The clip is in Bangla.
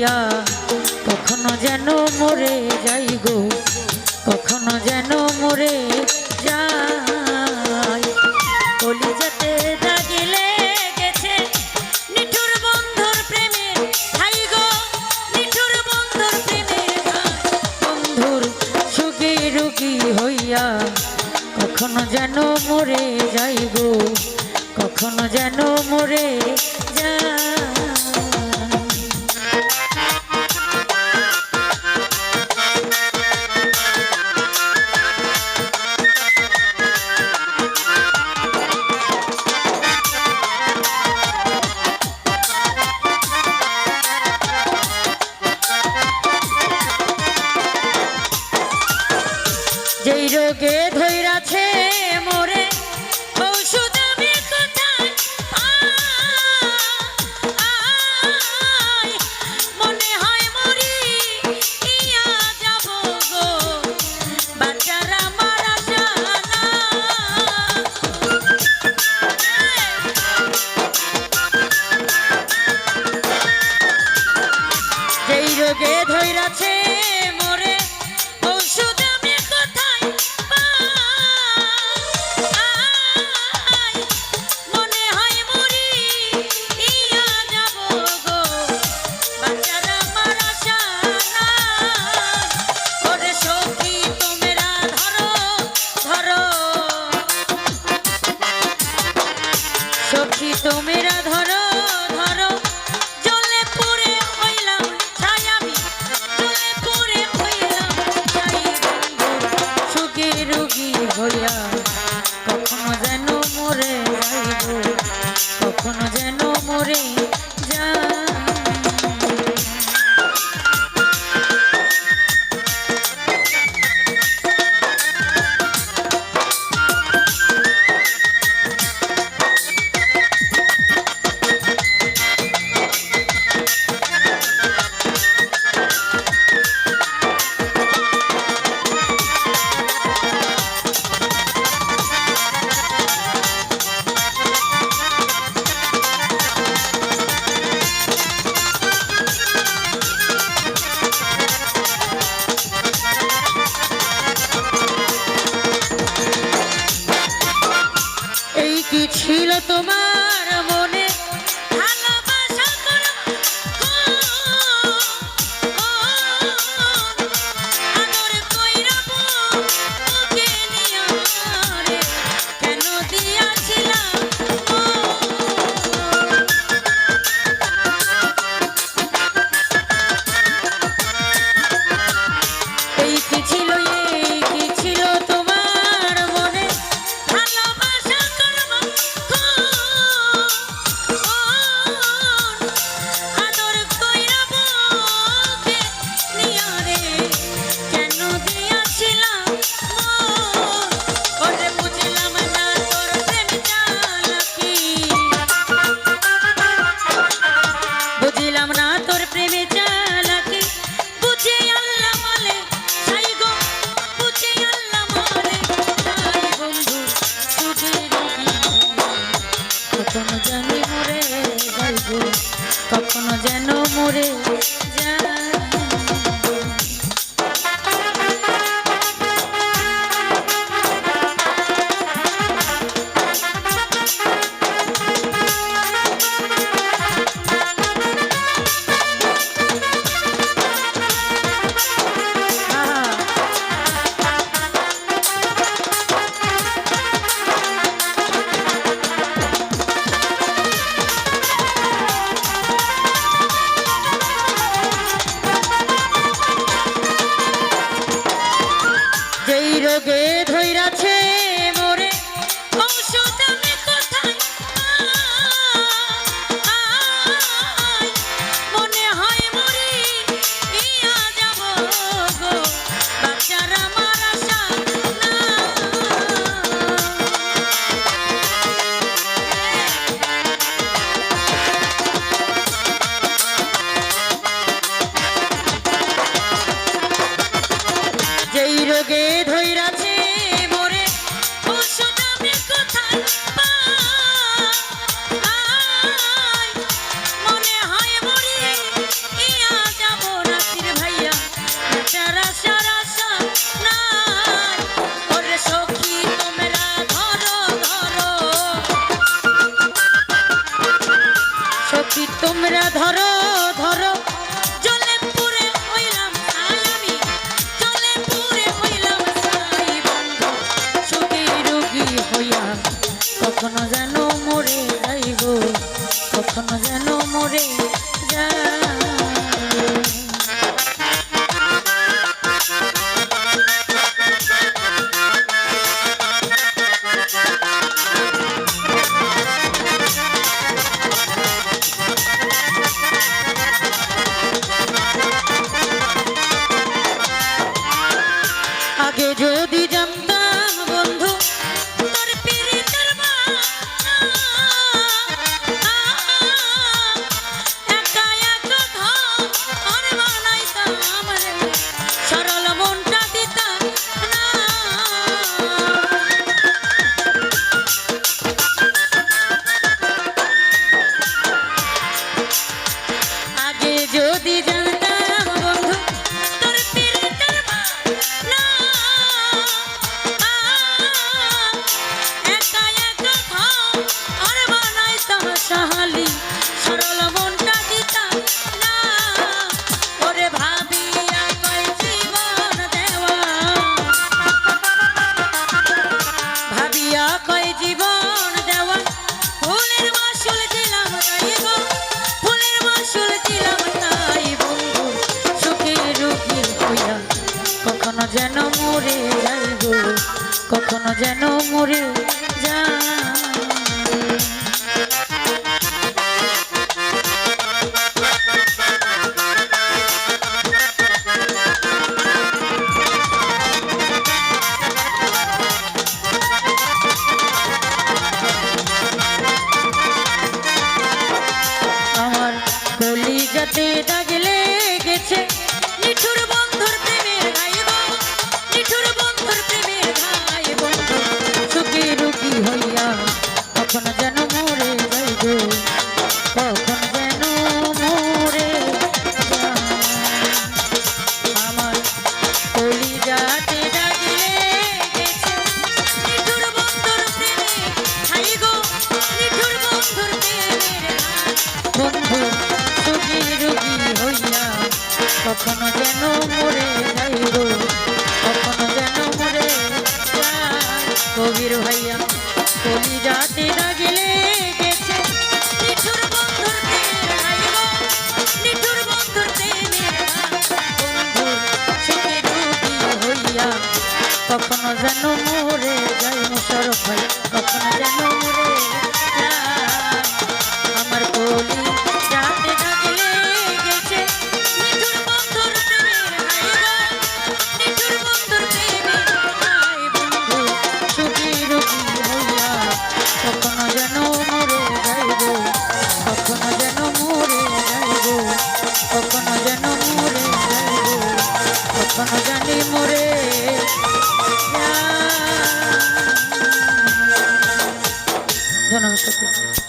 হইয়া কখনো যেন মরে যাই গো, কখনো যেন মরে যাই। কলিজাতে দাগে লেগেছে নিঠুর বন্ধুর প্রেমে ভাই গো, নিঠুর বন্ধুর প্রেমে ভাই। বন্ধুর সুখে রোগী হইয়া কখনো যেন মরে যাই গো, কখনো যেন মরে যাই। যেই রোগে ধৈরাছে মোরে ঔষধ আমি কোথায় পাই, মনে হয় মরি ইয়া যাব গো, বাচ্চার আমার আশা নাই। যেই রোগে ধৈরাছে মোরে ঔষধ আমি কোথায় পাই, মনে হয় মরি ইয়া যাব গো, বাচ্চার আমার আশা নাই। ওরে সখী তোমরা ধরো ধরো, সখী তোমরা ধরো ধরো, জলে পুড়ে হইলাম ছাই আমি, জলে পুড়ে হইলাম ছাই। সুখে রোগী হইয়া কখনো যেন মরে যাইব, কখনো যেন মরে যাই। এই কি ছিল তোমার মনে ভালোবাসা করব আদর কইরা বুকে নিয়া রে, কেন দিয়াছিলাম এই কি ছিল, এই কি ছিল তোমার মনে ভালোবাসা করব কখনো যেন মরে যাই গো, কখনো যেন মরে যাই। আগে যদি জানতাম বন্ধু তোর পীড়িতের মায়া, একা একা ঘর বানাইতাম রে, সরল মনটা দিতাম না। আগে যদি জানতাম বন্ধু তোর পীড়িতের মায়া, একা একা ঘর বানাইতাম সাহালি, সরল মনটা দিতাম না। ওরে ভাবিয়া কয় জীবন দেওয়া, ভাবিয়া কয় জীবন দেওয়া, ফুলের মাসুল দিলাম তাই গো, ফুলের মাসুল দিলাম তাই বন্ধু, সুখী রুখী হইয়া কখনো যেন মরে যাই গো, কখনো যেন মরে যাই। আমার কলিজাতে দাগ লেগেছে নিঠুর বন্ধুর প্রেমের ঘাই গো, নিঠুর বন্ধুর প্রেমের ঘাই বন্ধু, সুখী রুখী হইয়া কখন যেন মরে যাই গো, কখন যেন মরে যাই। আমার কলিজাতে দাগ লেগেছে নিঠুর বন্ধুর প্রেমের ঘাই গো, নিঠুর বন্ধুর প্রেমের ঘাই বন্ধু, সুখী রুখী হইয়া কখনো যেন মরে যাই গো, কখনো যেন মরে যাই। কবির ভাইয়া কলিজাতে দাগ লেগেছে নিঠুর বন্ধুর প্রেমের ঘাই গো, নিঠুর বন্ধুর প্রেমের ঘাই বন্ধু, সুখী রুখী হইয়া কখনো যেন মরে যাই। মুশারফ ভাই কখনো যেন মরে যাই। আমার কলিজাতে দাগ লেগেছে নিঠুর বন্ধুর প্রেমের ঘাই গো, নিঠুর বন্ধুর প্রেমের ঘাই বন্ধু, সুখী রুখী হইয়া কখনো যেন মরে যাই গো, কখনো যেন মরে যাই গো, কখনো যেন মরে যাই গো, কখনো জানি মরে যাই। ধন্যবাদ।